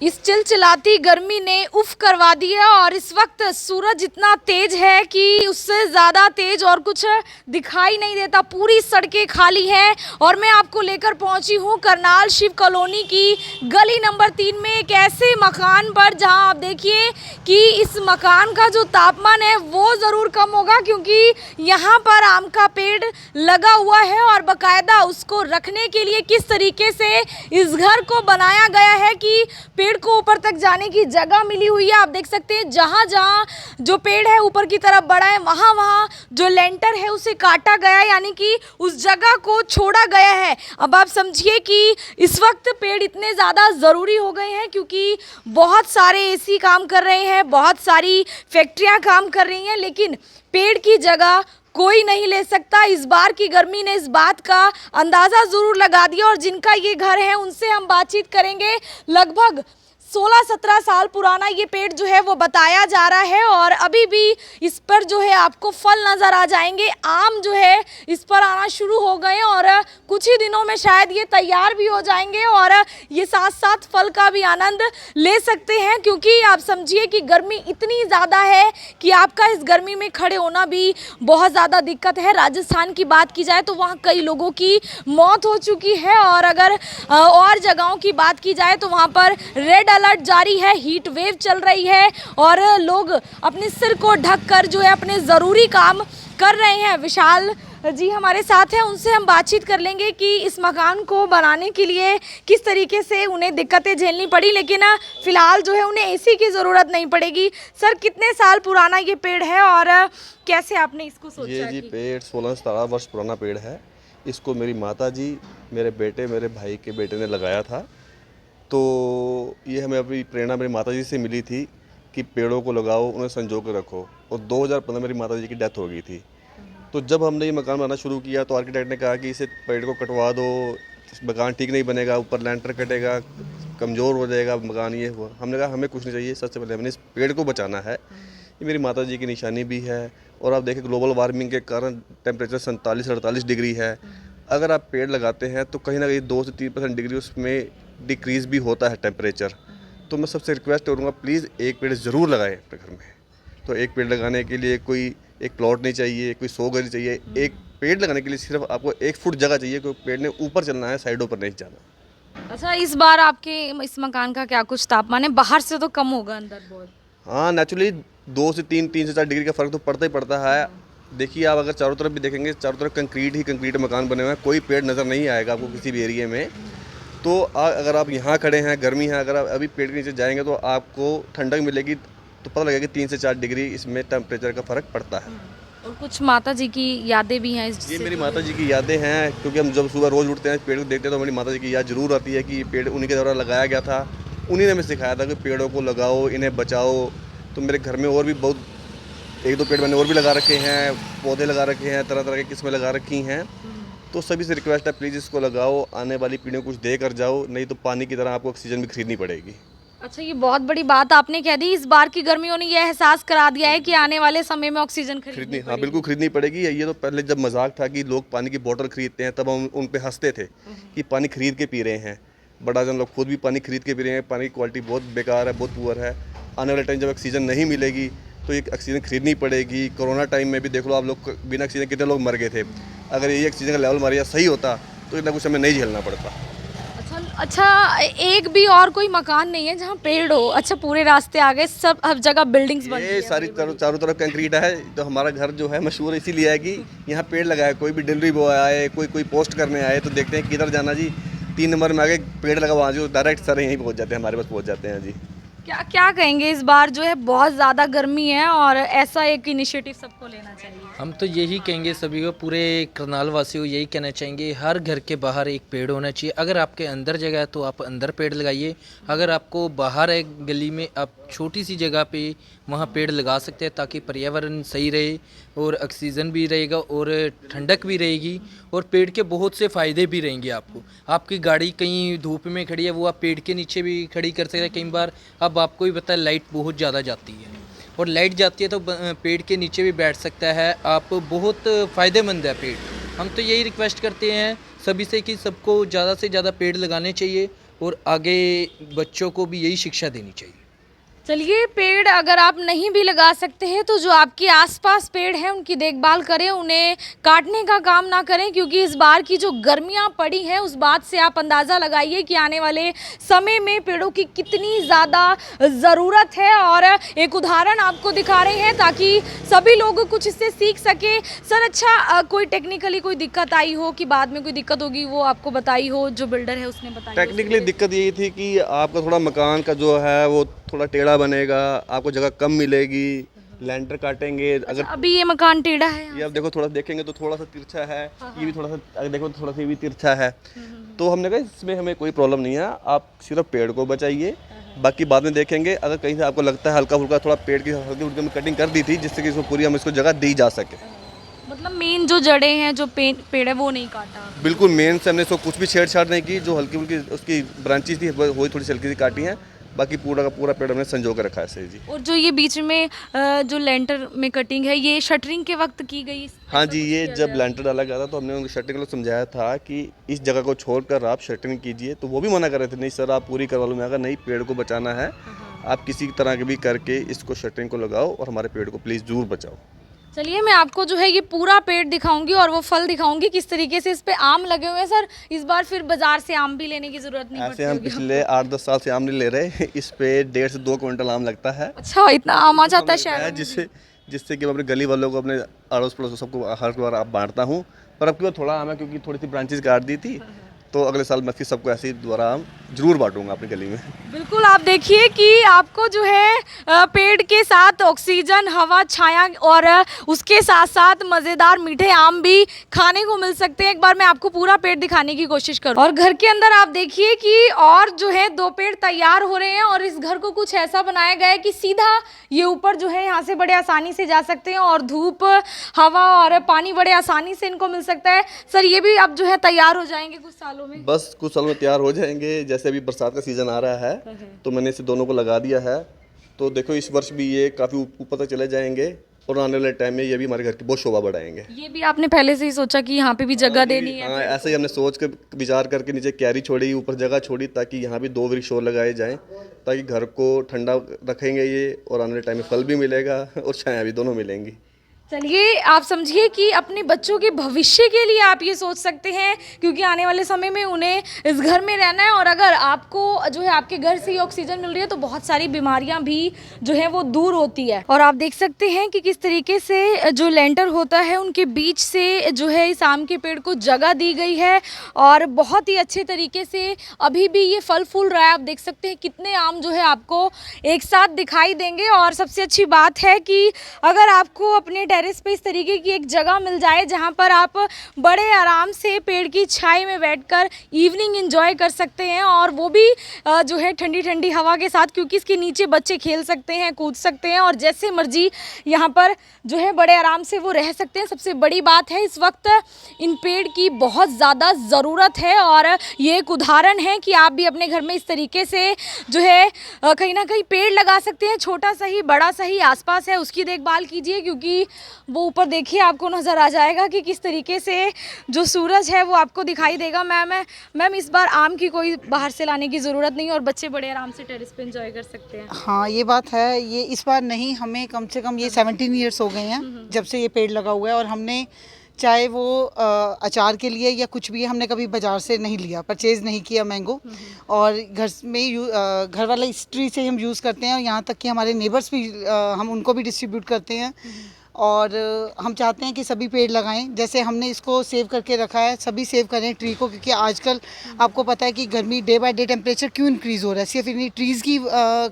इस चिलचिलाती गर्मी ने उफ करवा दिया और इस वक्त सूरज इतना तेज है कि उससे ज़्यादा तेज और कुछ दिखाई नहीं देता। पूरी सड़कें खाली हैं और मैं आपको लेकर पहुंची हूं करनाल शिव कॉलोनी की गली नंबर 3 में एक ऐसे मकान पर जहां आप देखिए कि इस मकान का जो तापमान है वो ज़रूर कम होगा, क्योंकि यहाँ पर आम का पेड़ लगा हुआ है और बाकायदा उसको रखने के लिए किस तरीके से इस घर को बनाया गया है कि पेड़ को ऊपर तक जाने की जगह मिली हुई है। आप देख सकते हैं जहाँ जहाँ जो पेड़ है ऊपर की तरफ बढ़ा है, वहाँ वहाँ जो लेंटर है उसे काटा गया है, यानी कि उस जगह को छोड़ा गया है। अब आप समझिए कि इस वक्त पेड़ इतने ज़्यादा ज़रूरी हो गए हैं क्योंकि बहुत सारे एसी काम कर रहे हैं, बहुत सारी फैक्ट्रियाँ काम कर रही हैं, लेकिन पेड़ की जगह कोई नहीं ले सकता। इस बार की गर्मी ने इस बात का अंदाज़ा ज़रूर लगा दिया और जिनका ये घर है उनसे हम बातचीत करेंगे। लगभग 16-17 साल पुराना ये पेड़ जो है वो बताया जा रहा है और अभी भी इस पर जो है आपको फल नज़र आ जाएंगे। आम जो है इस पर आना शुरू हो गए और कुछ ही दिनों में शायद ये तैयार भी हो जाएंगे और ये साथ साथ फल का भी आनंद ले सकते हैं, क्योंकि आप समझिए कि गर्मी इतनी ज़्यादा है कि आपका इस गर्मी में खड़े होना भी बहुत ज़्यादा दिक्कत है। राजस्थान की बात की जाए तो वहाँ कई लोगों की मौत हो चुकी है और अगर और जगहों की बात की जाए तो वहाँ पर रेड अलर्ट जारी है, हीट वेव चल रही है और लोग अपने सिर को ढककर जो है अपने ज़रूरी काम कर रहे हैं। विशाल जी हमारे साथ हैं, उनसे हम बातचीत कर लेंगे कि इस मकान को बनाने के लिए किस तरीके से उन्हें दिक्कतें झेलनी पड़ी, लेकिन फ़िलहाल जो है उन्हें एसी की ज़रूरत नहीं पड़ेगी। सर, कितने साल पुराना ये पेड़ है और कैसे आपने इसको सोचा? ये जी पेड़ 16-17 वर्ष पुराना पेड़ है। इसको मेरी माता जी, मेरे बेटे, मेरे भाई के बेटे ने लगाया था। तो ये हमें अभी प्रेरणा मेरी माता जी से मिली थी कि पेड़ों को लगाओ, उन्हें संजो कर रखो। और 2015 मेरी माता जी की डेथ हो गई थी। तो जब हमने ये मकान बनाना शुरू किया तो आर्किटेक्ट ने कहा कि इसे पेड़ को कटवा दो, मकान ठीक नहीं बनेगा, ऊपर लैंटर कटेगा, कमज़ोर हो जाएगा मकान। ये हुआ, हमने कहा हमें कुछ नहीं चाहिए, सबसे पहले हमने इस पेड़ को बचाना है। ये मेरी माता जी की निशानी भी है। और आप देखें ग्लोबल वार्मिंग के कारण टेम्परेचर 47-48 डिग्री है। अगर आप पेड़ लगाते हैं तो कहीं ना कहीं 2 से 3% डिग्री उसमें डिक्रीज़ भी होता है टेम्परेचर। तो मैं सबसे रिक्वेस्ट करूँगा, प्लीज़ एक पेड़ ज़रूर लगाएं अपने घर में। तो एक पेड़ लगाने के लिए कोई एक प्लॉट नहीं चाहिए, कोई 100 गज चाहिए। एक पेड़ लगाने के लिए सिर्फ आपको 1 फुट जगह चाहिए, कोई पेड़ ने ऊपर चलना है, साइडों पर नहीं जाना। अच्छा, इस बार आपके इस मकान का क्या कुछ तापमान है? बाहर से तो कम होगा, अंदर बहुत। हाँ, नेचुरली 2 से 3 से 4 डिग्री का फ़र्क तो पड़ता ही पड़ता है। देखिए, आप अगर चारों तरफ भी देखेंगे, चारों तरफ कंक्रीट ही कंक्रीट मकान बने हुए हैं, कोई पेड़ नज़र नहीं आएगा आपको किसी भी एरिया में। तो अगर आप यहाँ खड़े हैं, गर्मी है, अगर आप अभी पेड़ के नीचे जाएंगे तो आपको ठंडक मिलेगी, तो पता लगेगा कि 3 से 4 डिग्री इसमें टेम्परेचर का फ़र्क पड़ता है। और कुछ माता जी की यादें भी हैं ये मेरी माता जी की यादें हैं, क्योंकि हम जब सुबह रोज़ उठते हैं पेड़ को देखते हैं तो हमारी माता जी की याद ज़रूर आती है कि ये पेड़ उन्हीं के द्वारा लगाया गया था। उन्हीं ने हमें सिखाया था कि पेड़ों को लगाओ, इन्हें बचाओ। तो मेरे घर में और भी बहुत 1-2 पेड़ मैंने और भी लगा रखे हैं, पौधे लगा रखे हैं, तरह तरह की किस्में लगा रखी हैं। तो सभी से रिक्वेस्ट है, प्लीज़ इसको लगाओ, आने वाली पीढ़ियों को कुछ दे कर जाओ, नहीं तो पानी की तरह आपको ऑक्सीजन भी खरीदनी पड़ेगी। अच्छा, ये बहुत बड़ी बात आपने कह दी। इस बार की गर्मियों ने यह एहसास करा दिया है कि आने वाले समय में ऑक्सीजन खरीदनी हाँ, बिल्कुल खरीदनी पड़ेगी। ये तो पहले जब मजाक था कि लोग पानी की बोतल खरीदते हैं, तब हम उन पे हंसते थे कि पानी खरीद के पी रहे हैं। बड़ा जन लोग खुद भी पानी खरीद के पी रहे हैं। पानी की क्वालिटी बहुत बेकार है, बहुत पुअर है। आने वाले टाइम जब ऑक्सीजन नहीं मिलेगी तो ये ऑक्सीजन खरीदनी पड़ेगी। कोरोना टाइम में भी देख लो आप लोग, बिना ऑक्सीजन कितने लोग मर गए थे। अगर ये ऑक्सीजन का लेवल हमारे यहाँ सही होता तो इतना कुछ हमें नहीं झेलना पड़ता। अच्छा, एक भी और कोई मकान नहीं है जहाँ पेड़ हो? अच्छा, पूरे रास्ते आ गए, सब हर जगह बिल्डिंग्स बन गई ये हैं, सारी चारों तरफ कंक्रीट है। तो हमारा घर जो है मशहूर इसीलिए है कि यहाँ पेड़ लगाए। कोई भी डिलीवरी बॉय आए, कोई पोस्ट करने आए तो देखते हैं किधर जाना जी, 3 नंबर में आगे पेड़ लगा, वहाँ जो डायरेक्ट सर यहीं पहुँच जाते हैं, हमारे पास पहुँच जाते हैं जी। क्या क्या कहेंगे? इस बार जो है बहुत ज़्यादा गर्मी है और ऐसा एक इनिशिएटिव सबको लेना चाहिए। हम तो यही कहेंगे सभी को, पूरे करनाल वासियों को यही कहना चाहेंगे, हर घर के बाहर एक पेड़ होना चाहिए। अगर आपके अंदर जगह है तो आप अंदर पेड़ लगाइए, अगर आपको बाहर है गली में, आप छोटी सी जगह पे वहाँ पेड़ लगा सकते हैं, ताकि पर्यावरण सही रहे और ऑक्सीजन भी रहेगा और ठंडक भी रहेगी। और पेड़ के बहुत से फ़ायदे भी रहेंगे आपको। आपकी गाड़ी कहीं धूप में खड़ी है, वो आप पेड़ के नीचे भी खड़ी कर सकते हैं। कई बार अब आपको भी पता है लाइट बहुत ज़्यादा जाती है, और लाइट जाती है तो पेड़ के नीचे भी बैठ सकता है आप, बहुत फ़ायदेमंद है पेड़। हम तो यही रिक्वेस्ट करते हैं सभी से कि सबको ज़्यादा से ज़्यादा पेड़ लगाने चाहिए और आगे बच्चों को भी यही शिक्षा देनी चाहिए। चलिए, पेड़ अगर आप नहीं भी लगा सकते हैं तो जो आपके आसपास पेड़ हैं उनकी देखभाल करें, उन्हें काटने का काम ना करें, क्योंकि इस बार की जो गर्मियां पड़ी हैं उस बात से आप अंदाज़ा लगाइए कि आने वाले समय में पेड़ों की कितनी ज़्यादा ज़रूरत है। और एक उदाहरण आपको दिखा रहे हैं ताकि सभी लोग कुछ इससे सीख सके। सर, अच्छा, कोई टेक्निकली कोई दिक्कत आई हो कि बाद में कोई दिक्कत होगी वो आपको बताई हो, जो बिल्डर है उसने बताई हो? टेक्निकली दिक्कत यही थी कि आपका थोड़ा मकान का जो है वो थोड़ा टेढ़ा बनेगा, आपको जगह कम मिलेगी, लेंटर काटेंगे अगर। अभी ये मकान टेढ़ा है ये आप देखो, थोड़ा देखेंगे तो थोड़ा सा तिरछा है, ये भी थोड़ा सा अगर देखो तो थोड़ा सा ये भी तिरछा है। तो हमने कहा इसमें हमें कोई प्रॉब्लम नहीं है, आप सिर्फ पेड़ को बचाइए, बाकी बाद में देखेंगे। अगर कहीं से आपको लगता है हल्का फुल्का थोड़ा पेड़ की हल्की फुल्की में कटिंग कर दी थी जिससे कि इसको पूरी हम इसको जगह दी जा सके। मतलब मेन जो जड़ें हैं, जो पेड़ है वो नहीं काटा? बिल्कुल मेन से हमने इसको कुछ भी छेड़छाड़ नहीं की, जो हल्की फुल्की उसकी ब्रांचेस थी वही थोड़ी सी हल्की सी काटी हैं, बाकी पूरा का पूरा पेड़ हमने संजो कर रखा है सही जी। और जो ये बीच में जो लेंटर में कटिंग है, ये शटरिंग के वक्त की गई? हाँ जी, ये जब लेंटर डाला गया था तो हमने उनको शटरिंग को समझाया था कि इस जगह को छोड़कर आप शटरिंग कीजिए, तो वो भी मना कर रहे थे, नहीं सर आप पूरी करवा लो। मैं कहा नहीं, पेड़ को बचाना है, आप किसी तरह के भी करके इसको शटरिंग को लगाओ और हमारे पेड़ को प्लीज़ ज़रूर बचाओ। चलिए, मैं आपको जो है ये पूरा पेड़ दिखाऊंगी और वो फल दिखाऊंगी किस तरीके से इस पे आम लगे हुए हैं। सर, इस बार फिर बाजार से आम भी लेने की जरूरत नहीं पड़ती ऐसे हम होगी पिछले 8-10 साल से आम नहीं ले रहे, इस पे 1.5 से 2 क्विंटल आम लगता है। अच्छा, इतना आम आ जाता है शहर में? जिससे कि मैं अपने गली वालों को, अपने अड़ोस पड़ोस सबको हर बार आप बांटता हूँ। पर अब की बार थोड़ा आम है क्योंकि थोड़ी सी ब्रांचेस काट दी थी, तो अगले साल मैं फिर सबको ऐसे ही दोबारा आम जरूर बांटूंगा अपनी गली में। बिल्कुल, आप देखिए कि आपको जो है पेड़ के साथ ऑक्सीजन, हवा, छाया और उसके साथ साथ मज़ेदार मीठे आम भी खाने को मिल सकते हैं। एक बार मैं आपको पूरा पेड़ दिखाने की कोशिश करूँ। और घर के अंदर आप देखिए कि और जो है 2 पेड़ तैयार हो रहे हैं और इस घर को कुछ ऐसा बनाया गया है कि सीधा ये ऊपर जो है यहाँ से बड़े आसानी से जा सकते हैं और धूप, हवा और पानी बड़े आसानी से इनको मिल सकता है। सर, ये भी अब जो है तैयार हो जाएंगे कुछ सालों में? बस कुछ सालों में तैयार हो जाएंगे। जैसे अभी बरसात का सीज़न आ रहा है तो मैंने इसे दोनों को लगा दिया है, तो देखो इस वर्ष भी ये काफ़ी ऊपर तक चले जाएंगे और आने वाले टाइम में ये भी हमारे घर की बहुत शोभा बढ़ाएंगे। ये भी आपने पहले से ही सोचा कि यहाँ पे भी जगह देनी है? हाँ, ऐसे ही हमने सोच कर विचार करके नीचे क्यारी छोड़ी, ऊपर जगह छोड़ी, ताकि यहाँ भी 2 वृक्ष और लगाए जाएं, ताकि घर को ठंडा रखेंगे ये और आने वाले टाइम में फल भी मिलेगा और छाया भी, दोनों मिलेंगी। चलिए, आप समझिए कि अपने बच्चों के भविष्य के लिए आप ये सोच सकते हैं, क्योंकि आने वाले समय में उन्हें इस घर में रहना है और अगर आपको जो है आपके घर से ही ऑक्सीजन मिल रही है तो बहुत सारी बीमारियां भी जो है वो दूर होती है। और आप देख सकते हैं कि किस तरीके से जो लेंटर होता है उनके बीच से जो है इस आम के पेड़ को जगह दी गई है और बहुत ही अच्छे तरीके से अभी भी ये फल फूल रहा है। आप देख सकते हैं कितने आम जो है आपको एक साथ दिखाई देंगे। और सबसे अच्छी बात है कि अगर आपको अपने टेरेस पे इस तरीके की एक जगह मिल जाए जहाँ पर आप बड़े आराम से पेड़ की छाई में बैठकर इवनिंग एंजॉय कर सकते हैं और वो भी जो है ठंडी ठंडी हवा के साथ, क्योंकि इसके नीचे बच्चे खेल सकते हैं, कूद सकते हैं और जैसे मर्जी यहाँ पर जो है बड़े आराम से वो रह सकते हैं। सबसे बड़ी बात है इस वक्त इन पेड़ की बहुत ज़्यादा ज़रूरत है और ये एक उदाहरण है कि आप भी अपने घर में इस तरीके से जो है कहीं ना कहीं पेड़ लगा सकते हैं। छोटा सा ही, बड़ा सा ही आसपास है उसकी देखभाल कीजिए, क्योंकि वो ऊपर देखिए आपको नज़र आ जाएगा कि किस तरीके से जो सूरज है वो आपको दिखाई देगा। मैम इस बार आम की कोई बाहर से लाने की ज़रूरत नहीं और बच्चे बड़े आराम से टेरेस पे एंजॉय कर सकते हैं। हाँ, ये बात है। ये इस बार नहीं, हमें कम से कम ये 17 ईयर्स हो गए हैं जब से ये पेड़ लगा हुआ है और हमने चाहे वो अचार के लिए या कुछ भी, हमने कभी बाज़ार से नहीं लिया, परचेज़ नहीं किया मैंगो, और घर में घर वाला इस ट्री से हम यूज़ करते हैं और यहाँ तक कि हमारे नेबर्स भी हम उनको भी डिस्ट्रीब्यूट करते हैं। और हम चाहते हैं कि सभी पेड़ लगाएं। जैसे हमने इसको सेव करके रखा है, सभी सेव करें ट्री को, क्योंकि आजकल आपको पता है कि गर्मी डे बाय डे टेम्परेचर क्यों इंक्रीज़ हो रहा है, सिर्फ इन्हीं ट्रीज़ की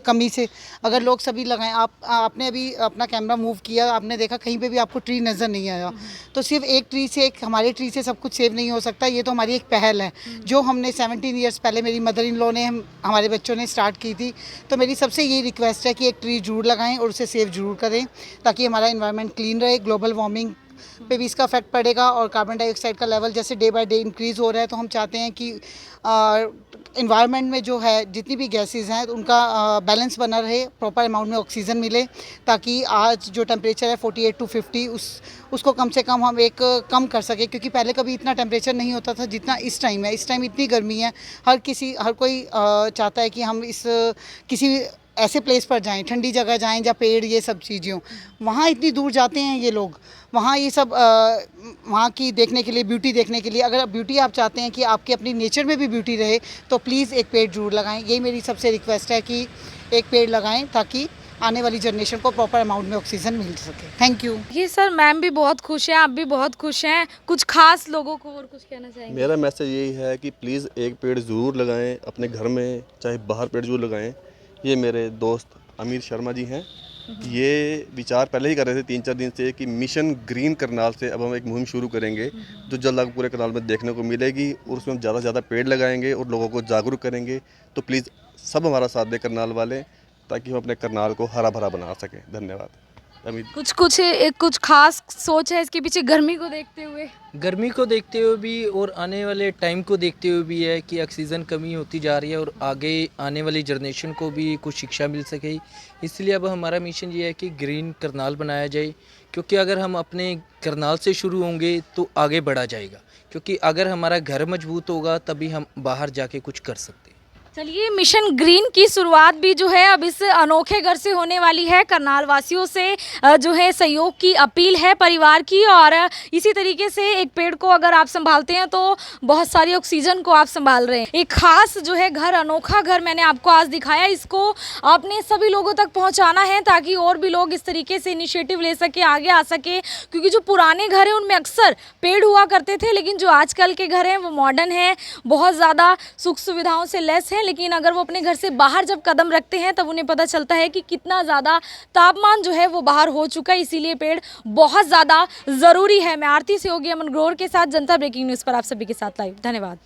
कमी से। अगर लोग सभी लगाएं, आपने अभी अपना कैमरा मूव किया, आपने देखा कहीं पे भी आपको ट्री नज़र नहीं आया, तो सिर्फ एक ट्री से, एक हमारे ट्री से सब कुछ सेव नहीं हो सकता। ये तो हमारी एक पहल है जो हमने 17 ईयर्स पहले मेरी मदर इन लॉ ने, हमारे बच्चों ने स्टार्ट की थी। तो मेरी सबसे यही रिक्वेस्ट है कि एक ट्री ज़रूर लगाएँ और उसे सेव ज़रूर करें ताकि हमारा इन्वायरमेंट क्लीन रहे, ग्लोबल वार्मिंग पे भी इसका इफेक्ट पड़ेगा और कार्बन डाइऑक्साइड का लेवल जैसे डे बाय डे इंक्रीज़ हो रहा है, तो हम चाहते हैं कि इन्वायरमेंट में जो है जितनी भी गैसेस हैं उनका बैलेंस बना रहे, प्रॉपर अमाउंट में ऑक्सीजन मिले, ताकि आज जो टेम्परेचर है 48 to 50 उसको कम से कम हम एक कम कर सके, क्योंकि पहले कभी इतना टेम्परेचर नहीं होता था जितना इस टाइम है। इस टाइम इतनी गर्मी है, हर कोई चाहता है कि हम इस किसी ऐसे प्लेस पर जाएं, ठंडी जगह जाएं जहाँ पेड़ ये सब चीज़ें हों। वहाँ इतनी दूर जाते हैं ये लोग, वहाँ ये सब वहाँ की देखने के लिए, ब्यूटी देखने के लिए। अगर ब्यूटी आप चाहते हैं कि आपके अपनी नेचर में भी ब्यूटी रहे, तो प्लीज़ एक पेड़ ज़रूर लगाएं। यही मेरी सबसे रिक्वेस्ट है कि एक पेड़ लगाएं, ताकि आने वाली जनरेशन को प्रॉपर अमाउंट में ऑक्सीजन मिल सके। Thank you. ये सर मैम भी बहुत खुश हैं, आप भी बहुत खुश हैं, कुछ खास लोगों को और कुछ कहना चाहेंगे? मेरा मैसेज यही है कि प्लीज़ एक पेड़ ज़रूर लगाएं अपने घर में, चाहे बाहर पेड़ ज़रूर लगाएं। ये मेरे दोस्त अमीर शर्मा जी हैं, ये विचार पहले ही कर रहे थे 3-4 दिन से कि मिशन ग्रीन करनाल से अब हम एक मुहिम शुरू करेंगे जो जल्द आपको पूरे करनाल में देखने को मिलेगी, और उसमें हम ज़्यादा से ज़्यादा पेड़ लगाएंगे और लोगों को जागरूक करेंगे। तो प्लीज़ सब हमारा साथ दें करनाल वाले, ताकि हम अपने करनाल को हरा भरा बना सकें। धन्यवाद। अमित कुछ खास सोच है इसके पीछे गर्मी को देखते हुए? गर्मी को देखते हुए भी और आने वाले टाइम को देखते हुए भी है कि ऑक्सीजन कमी होती जा रही है और आगे आने वाली जनरेशन को भी कुछ शिक्षा मिल सके। इसलिए अब हमारा मिशन ये है कि ग्रीन करनाल बनाया जाए, क्योंकि अगर हम अपने करनाल से शुरू होंगे तो आगे बढ़ा जाएगा, क्योंकि अगर हमारा घर मजबूत होगा तभी हम बाहर जाके कुछ कर सकते हैं। चलिए, मिशन ग्रीन की शुरुआत भी जो है अब इस अनोखे घर से होने वाली है। करनाल वासियों से जो है सहयोग की अपील है परिवार की, और इसी तरीके से एक पेड़ को अगर आप संभालते हैं तो बहुत सारी ऑक्सीजन को आप संभाल रहे हैं। एक खास जो है घर, अनोखा घर मैंने आपको आज दिखाया, इसको आपने सभी लोगों तक पहुंचाना है ताकि और भी लोग इस तरीके से इनिशिएटिव ले सके, आगे आ सके। क्योंकि जो पुराने घर हैं उनमें अक्सर पेड़ हुआ करते थे, लेकिन जो आजकल के घर हैं वो मॉडर्न हैं, बहुत ज़्यादा सुख सुविधाओं से लेस हैं। लेकिन अगर वो अपने घर से बाहर जब कदम रखते हैं तब उन्हें पता चलता है कि कितना ज़्यादा तापमान जो है वो बाहर हो चुका है। इसीलिए पेड़ बहुत ज़्यादा ज़रूरी है। मैं आरती से होगी अमन ग्रोवर के साथ, जनता ब्रेकिंग न्यूज़ पर आप सभी के साथ लाइव। धन्यवाद।